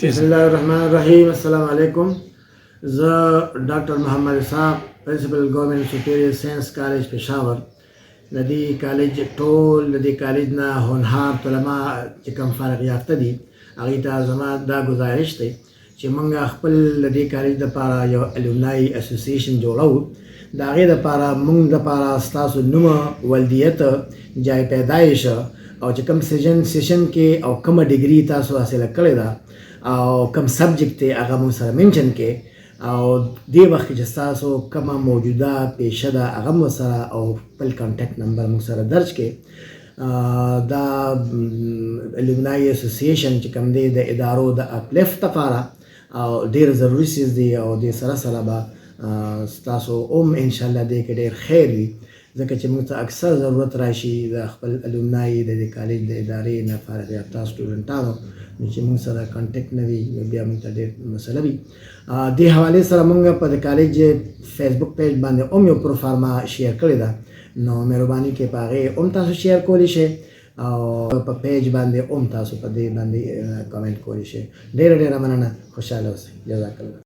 بسم الله الرحمن الرحیم. السلام علیکم. زه ډاکټر محمد اسحاق، پرنسپل گورنمنٹ سپیرئیر سائنس کالج پشاور. د دې کالج ټول د دې کالج نه هنرمند طلباء چې کوم فارغ یافته دي هغوی ته زما دا گزارش دی چې موږ خپل د دې کالج دپاره یو الومنای اسوسییشن جوړو. د هغې دپاره موږ دپاره ستاسو نوم، ولدیت، جای پیدایش او چې کوم سیشن کې او کومه ډګري تاسو حاصله کړې ده او کوم سبجیکټ دی هغه موږ سره منشن کې، او دې وخت کې چې ستاسو کومه موجوده پیشه ده هغه مو سره او خپل کانټیکټ نمبر موږ سره درج کې. دا الومنای اسوسییشن چې کوم دی د ادارو د اپلیفټ لپاره او ډېر ضروري څیز دی، او دې سره سره به ستاسو هم انشاءالله دې کې ډېر خیر وي، ځکه چې موږ ته اکثر ضرورت راشي د خپل الومنای د دې کالج د ادارې نه فارغ یافته سټوډنټانو چې موږ سره کانټیکټ نه وي بیا موږ ته ډېر مسله وي. دې حوالې سره موږ په د کالج فیسبوک پیج باندې هم یو پروفارما شیر کړې ده، نو مهرباني کې په هغې هم تاسو شیر کولی شئ او په پیج باندې هم تاسو په دې باندې کمنټ کولی شئ. ډېره ډېره مننه، خوشحاله اوسئ. جزاک الله.